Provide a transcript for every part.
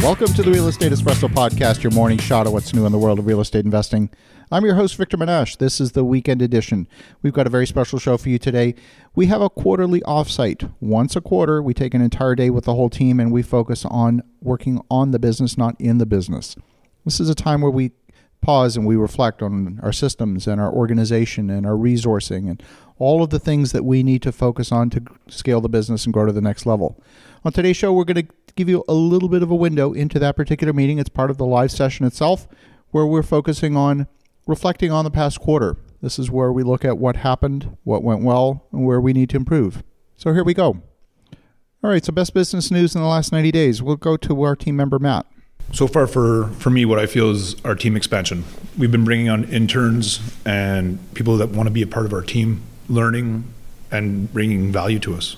Welcome to the Real Estate Espresso Podcast, your morning shot of what's new in the world of real estate investing. I'm your host, Victor Menashe. This is the weekend edition. We've got a very special show for you today. We have a quarterly offsite. Once a quarter, we take an entire day with the whole team and we focus on working on the business, not in the business. This is a time where we pause and we reflect on our systems and our organization and our resourcing and all of the things that we need to focus on to scale the business and grow to the next level. On today's show, we're going to give you a little bit of a window into that particular meeting. It's part of the live session itself, where we're focusing on reflecting on the past quarter. This is where we look at what happened, what went well, and where we need to improve. So here we go. All right, so best business news in the last 90 days. We'll go to our team member, Matt. So far for me, what I feel is our team expansion. We've been bringing on interns and people that want to be a part of our team, learning and bringing value to us.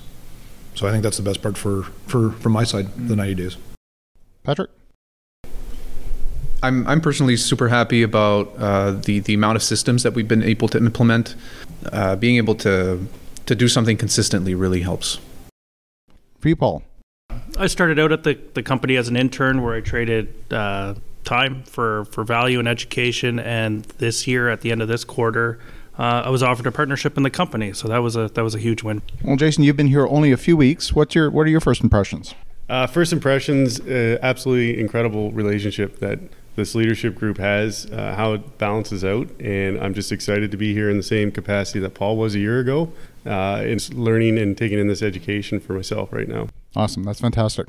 So I think that's the best part from my side, the 90 days. Patrick? I'm personally super happy about the amount of systems that we've been able to implement. Being able to do something consistently really helps. For you, Paul? I started out at the company as an intern where I traded time for value and education. And this year, at the end of this quarter, I was offered a partnership in the company. So that was a huge win. Well, Jason, you've been here only a few weeks. What are your first impressions? First impressions, absolutely incredible relationship that this leadership group has, how it balances out. And I'm just excited to be here in the same capacity that Paul was a year ago, and learning and taking in this education for myself right now. Awesome. That's fantastic.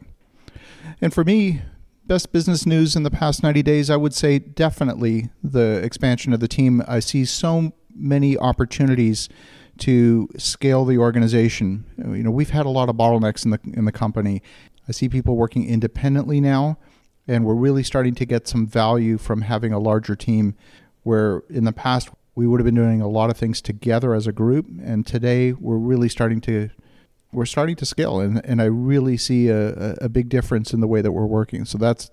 And for me, best business news in the past 90 days, I would say definitely the expansion of the team. I see so many opportunities to scale the organization. You know, we've had a lot of bottlenecks in the company. I see people working independently now, and we're really starting to get some value from having a larger team, where in the past we would have been doing a lot of things together as a group, and today we're starting to scale, and I really see a big difference in the way that we're working. So that's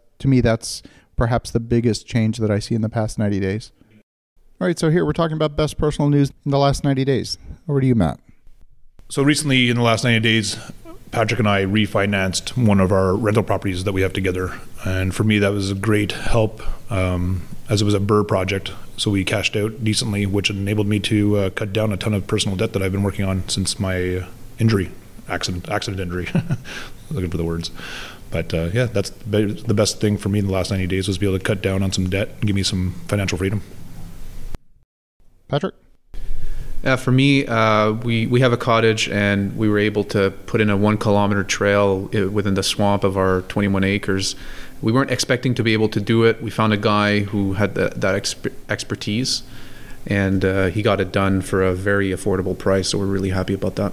perhaps the biggest change that I see in the past 90 days. All right, so here we're talking about best personal news in the last 90 days. Over to you, Matt. So recently in the last 90 days, Patrick and I refinanced one of our rental properties that we have together. And for me, that was a great help, as it was a BRRRR project. So we cashed out decently, which enabled me to cut down a ton of personal debt that I've been working on since my accident injury. Looking for the words. But yeah, that's the best thing for me in the last 90 days, was to be able to cut down on some debt and give me some financial freedom. Patrick? For me, we have a cottage, and we were able to put in a 1 kilometer trail within the swamp of our 21 acres. We weren't expecting to be able to do it. We found a guy who had that expertise, and he got it done for a very affordable price. So we're really happy about that.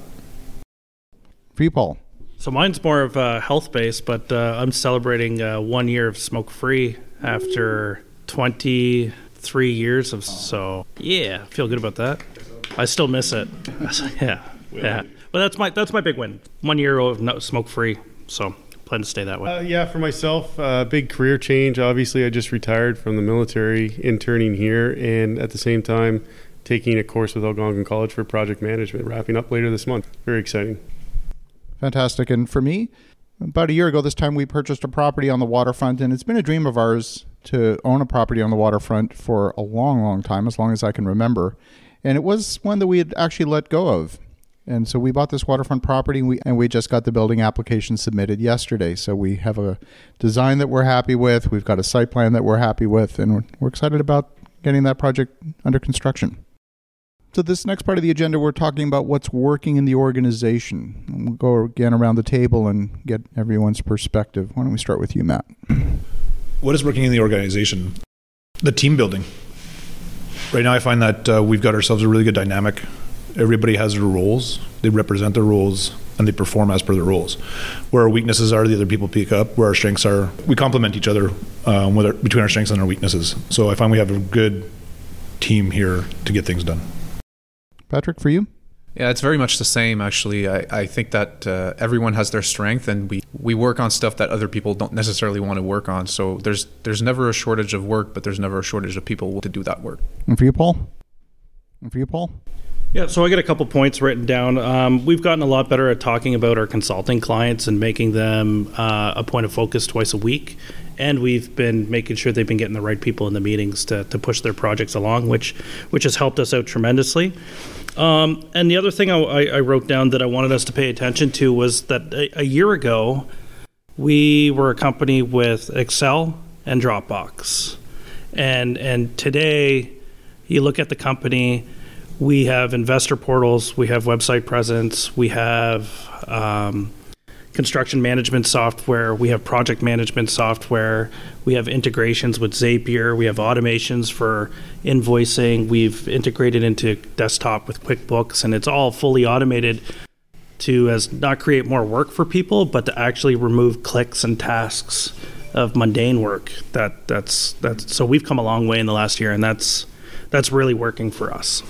For you, Paul? So mine's more of health-based, but I'm celebrating 1 year of smoke-free after 23 years of. So yeah, I feel good about that. I still miss it. Yeah. But that's my big win. 1 year of smoke-free. So plan to stay that way. Yeah, for myself, big career change. Obviously, I just retired from the military, interning here, and at the same time, taking a course with Algonquin College for project management, wrapping up later this month. Very exciting. Fantastic. And for me, about a year ago this time, we purchased a property on the waterfront, and it's been a dream of ours to own a property on the waterfront for a long, long time, as long as I can remember. And it was one that we had actually let go of. And so we bought this waterfront property, and we just got the building application submitted yesterday. So we have a design that we're happy with. We've got a site plan that we're happy with, and we're excited about getting that project under construction. So this next part of the agenda, we're talking about what's working in the organization. And we'll go again around the table and get everyone's perspective. Why don't we start with you, Matt? What is working in the organization? The team building. Right now I find that we've got ourselves a really good dynamic. Everybody has their roles. They represent their roles, and they perform as per their roles. Where our weaknesses are, the other people pick up. Where our strengths are, we complement each other between our strengths and our weaknesses. So I find we have a good team here to get things done. Patrick, for you? Yeah, it's very much the same, actually. I think that everyone has their strength, and we work on stuff that other people don't necessarily want to work on. So there's never a shortage of work, but there's never a shortage of people to do that work. And for you, Paul? Yeah, so I got a couple points written down. We've gotten a lot better at talking about our consulting clients and making them a point of focus twice a week. And we've been making sure they've been getting the right people in the meetings to push their projects along, which has helped us out tremendously. And the other thing I wrote down that I wanted us to pay attention to was that a year ago, we were a company with Excel and Dropbox. And today, you look at the company, we have investor portals, we have website presence, we have construction management software, we have project management software, we have integrations with Zapier, we have automations for invoicing, we've integrated into desktop with QuickBooks, and it's all fully automated to as not create more work for people, but to actually remove clicks and tasks of mundane work. That's so we've come a long way in the last year, and that's really working for us.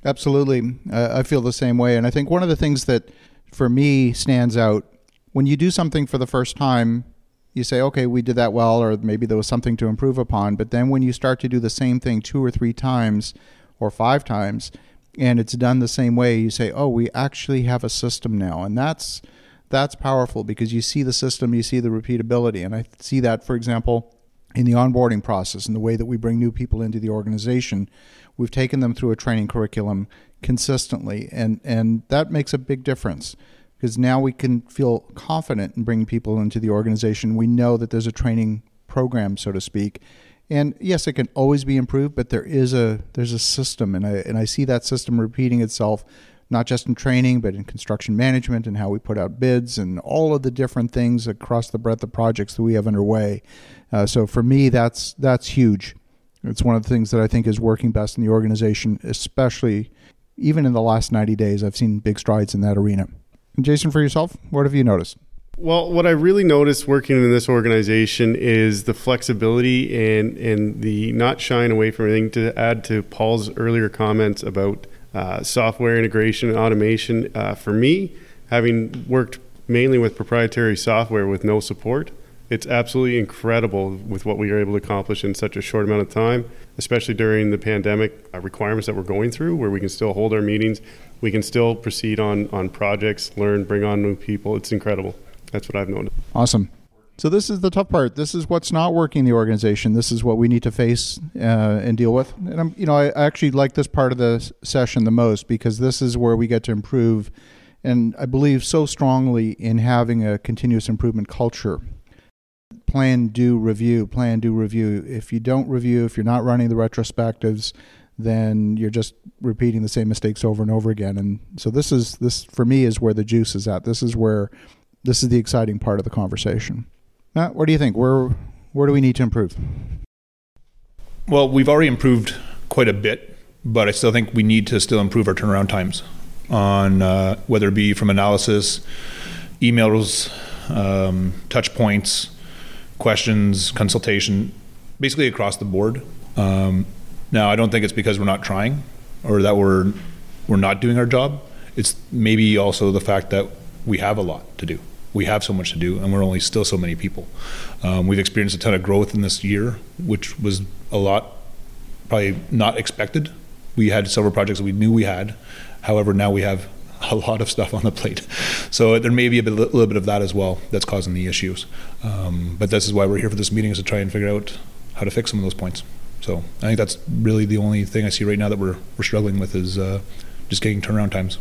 Absolutely. I feel the same way. And I think one of the things that for me stands out, when you do something for the first time, you say, okay, we did that well, or maybe there was something to improve upon. But then when you start to do the same thing 2 or 3 times or 5 times, and it's done the same way, you say, oh, we actually have a system now. And that's powerful because you see the system, you see the repeatability. And I see that, for example, in the onboarding process and the way that we bring new people into the organization. We've taken them through a training curriculum consistently, and that makes a big difference because now we can feel confident in bringing people into the organization. We know that there's a training program, so to speak. And yes, it can always be improved, but there's a system, and I see that system repeating itself, not just in training, but in construction management and how we put out bids and all of the different things across the breadth of projects that we have underway. So for me, that's huge. It's one of the things that I think is working best in the organization, especially even in the last 90 days. I've seen big strides in that arena. And Jason, for yourself, what have you noticed? Well, what I really noticed working in this organization is the flexibility and the not shying away from anything. To add to Paul's earlier comments about software integration and automation, for me, having worked mainly with proprietary software with no support, it's absolutely incredible with what we were able to accomplish in such a short amount of time, especially during the pandemic requirements that we're going through, where we can still hold our meetings, we can still proceed on projects, learn, bring on new people. It's incredible. That's what I've noticed. Awesome. So this is the tough part. This is what's not working in the organization. This is what we need to face and deal with. And I actually like this part of the session the most because this is where we get to improve. And I believe so strongly in having a continuous improvement culture. Plan, do, review. If you don't review, if you're not running the retrospectives, then you're just repeating the same mistakes over and over again. And so this for me is where the juice is at. This is the exciting part of the conversation. Matt, what do you think? Where do we need to improve? Well, we've already improved quite a bit, but I still think we need to still improve our turnaround times on whether it be from analysis, emails, touch points, questions, consultation, basically across the board. Now, I don't think it's because we're not trying or that we're not doing our job. It's maybe also the fact that we have a lot to do. We have so much to do, and we're only still so many people. We've experienced a ton of growth in this year, which was a lot probably not expected. We had several projects that we knew we had. However, now we have a lot of stuff on the plate. So there may be a little bit of that as well that's causing the issues. But this is why we're here for this meeting, is to try and figure out how to fix some of those points. So I think that's really the only thing I see right now that we're struggling with is just getting turnaround times.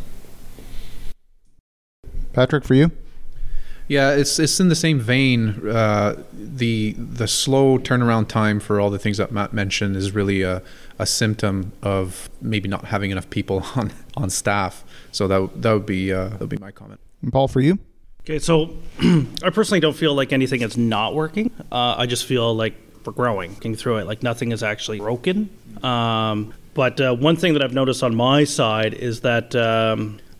Patrick, for you? Yeah, it's in the same vein. The slow turnaround time for all the things that Matt mentioned is really a symptom of maybe not having enough people on staff. So that would be my comment. And Paul, for you? Okay, so I personally don't feel like anything is not working. I just feel like we're growing through it. Like nothing is actually broken. But one thing that I've noticed on my side is that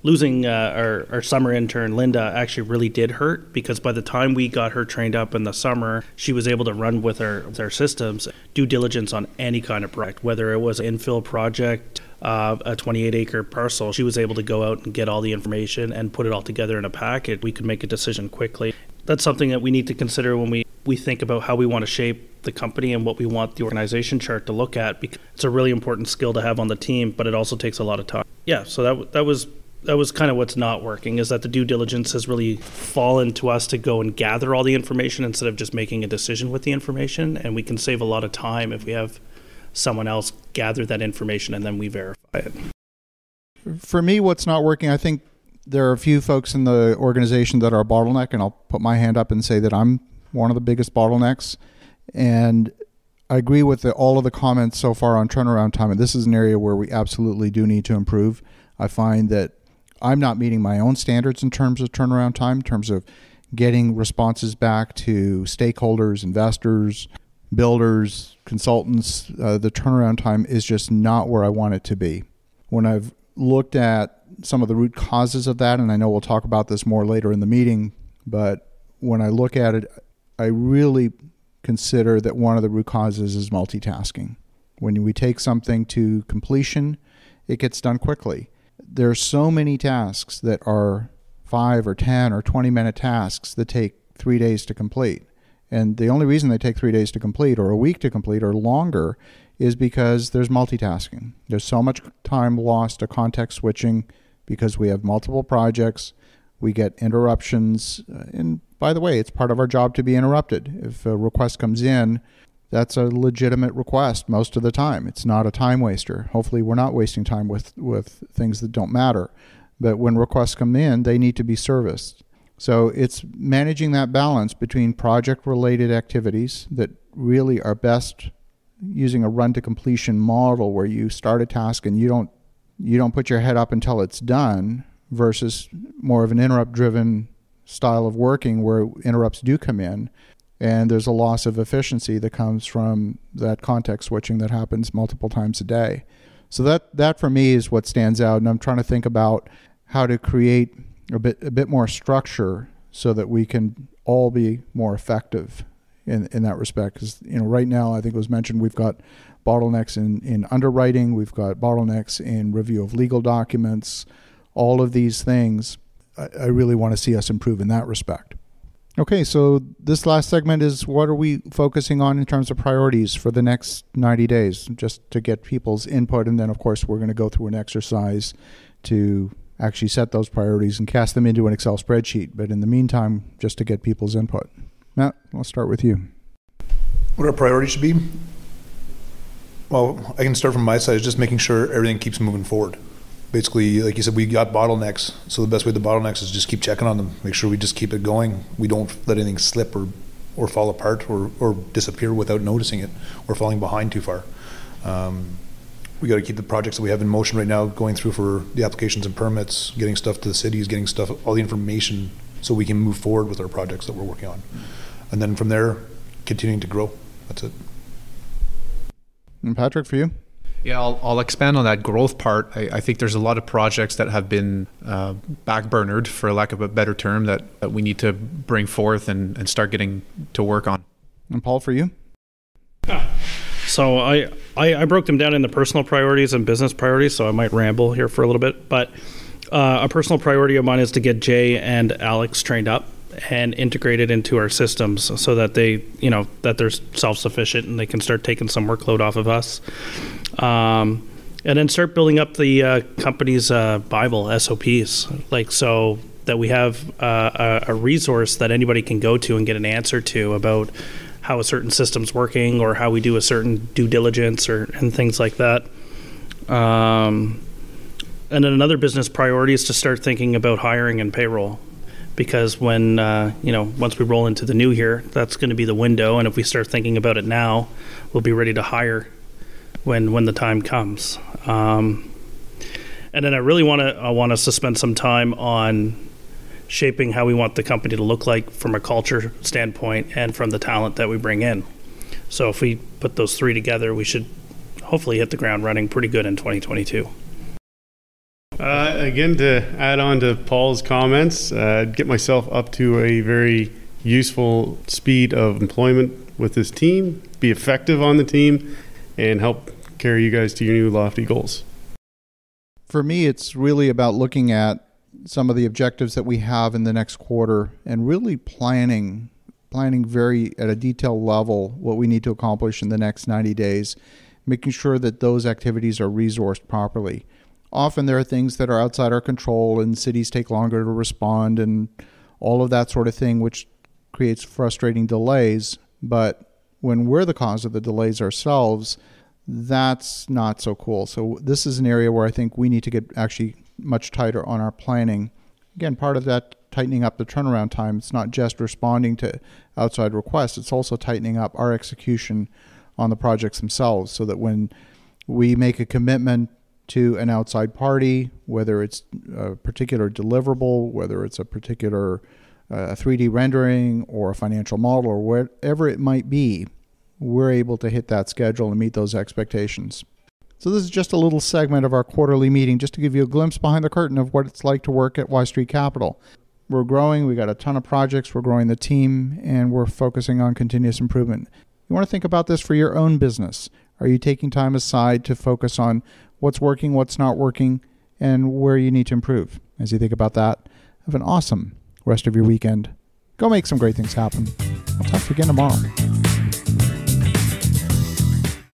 losing our summer intern, Linda, actually really did hurt, because by the time we got her trained up in the summer, she was able to run with our systems, due diligence on any kind of project, whether it was an infill project, a 28-acre parcel. She was able to go out and get all the information and put it all together in a packet. We could make a decision quickly. That's something that we need to consider when we think about how we want to shape the company and what we want the organization chart to look at, because it's a really important skill to have on the team, but it also takes a lot of time. Yeah, so that was kind of what's not working, is that the due diligence has really fallen to us to go and gather all the information instead of just making a decision with the information. And we can save a lot of time if we have someone else gather that information and then we verify it. For me, what's not working, I think there are a few folks in the organization that are a bottleneck, and I'll put my hand up and say that I'm one of the biggest bottlenecks. And I agree with all of the comments so far on turnaround time, and this is an area where we absolutely do need to improve. I find that I'm not meeting my own standards in terms of turnaround time, in terms of getting responses back to stakeholders, investors, builders, consultants. The turnaround time is just not where I want it to be. When I've looked at some of the root causes of that, and I know we'll talk about this more later in the meeting, but when I look at it, I really consider that one of the root causes is multitasking. When we take something to completion, it gets done quickly. There are so many tasks that are 5 or 10 or 20-minute tasks that take 3 days to complete. And the only reason they take 3 days to complete or a week to complete or longer is because there's multitasking. There's so much time lost to context switching because we have multiple projects. We get interruptions. And by the way, it's part of our job to be interrupted. If a request comes in, that's a legitimate request most of the time. It's not a time waster. Hopefully we're not wasting time with things that don't matter. But when requests come in, they need to be serviced. So it's managing that balance between project-related activities that really are best using a run-to-completion model where you start a task and you don't put your head up until it's done, versus more of an interrupt-driven style of working where interrupts do come in, and there's a loss of efficiency that comes from that context switching that happens multiple times a day. So that for me is what stands out, and I'm trying to think about how to create a bit more structure so that we can all be more effective in that respect. Because right now, I think it was mentioned, we've got bottlenecks in underwriting, we've got bottlenecks in review of legal documents, all of these things. I really want to see us improve in that respect. Okay, so this last segment is what are we focusing on in terms of priorities for the next 90 days, just to get people's input. And then, of course, we're going to go through an exercise to actually set those priorities and cast them into an Excel spreadsheet. But in the meantime, just to get people's input. Matt, I'll start with you. What our priorities should be? Well, I can start from my side, is just making sure everything keeps moving forward. Basically, like you said, we got bottlenecks. So the best way to bottlenecks is just keep checking on them. Make sure we just keep it going. We don't let anything slip or fall apart or disappear without noticing it or falling behind too far. We got to keep the projects that we have in motion right now going through for the applications and permits, getting stuff to the cities, getting stuff, all the information so we can move forward with our projects that we're working on. And then from there, continuing to grow. That's it. And Patrick, for you? Yeah, I'll expand on that growth part. I think there's a lot of projects that have been backburnered, for lack of a better term, that we need to bring forth and start getting to work on. And Paul, for you? So I broke them down into personal priorities and business priorities, so I might ramble here for a little bit. But a personal priority of mine is to get Jay and Alex trained up and integrated into our systems so that they, that they're self-sufficient and they can start taking some workload off of us. And then start building up the company's Bible, SOPs, so that we have a resource that anybody can go to and get an answer to about how a certain system's working or how we do a certain due diligence and things like that. And then another business priority is to start thinking about hiring and payroll. Because when, once we roll into the new year, that's going to be the window. And if we start thinking about it now, we'll be ready to hire when the time comes. And then I really want us to spend some time on shaping how we want the company to look like from a culture standpoint and from the talent that we bring in. So if we put those three together, we should hopefully hit the ground running pretty good in 2022. Again, to add on to Paul's comments, get myself up to a very useful speed of employment with this team, be effective on the team, and help carry you guys to your new lofty goals. For me, it's really about looking at some of the objectives that we have in the next quarter and really planning planning very at a detailed level what we need to accomplish in the next 90 days, making sure that those activities are resourced properly. Often there are things that are outside our control and cities take longer to respond and all of that sort of thing, which creates frustrating delays. But when we're the cause of the delays ourselves, that's not so cool. So this is an area where I think we need to get actually much tighter on our planning. Again, part of that tightening up the turnaround time, it's not just responding to outside requests, it's also tightening up our execution on the projects themselves so that when we make a commitment to an outside party, whether it's a particular deliverable, whether it's a particular 3D rendering or a financial model or whatever it might be, we're able to hit that schedule and meet those expectations. So this is just a little segment of our quarterly meeting just to give you a glimpse behind the curtain of what it's like to work at Y Street Capital. We're growing, we got a ton of projects, we're growing the team, and we're focusing on continuous improvement. You want to think about this for your own business. Are you taking time aside to focus on what's working, what's not working, and where you need to improve? As you think about that, have an awesome rest of your weekend. Go make some great things happen. I'll talk to you again tomorrow.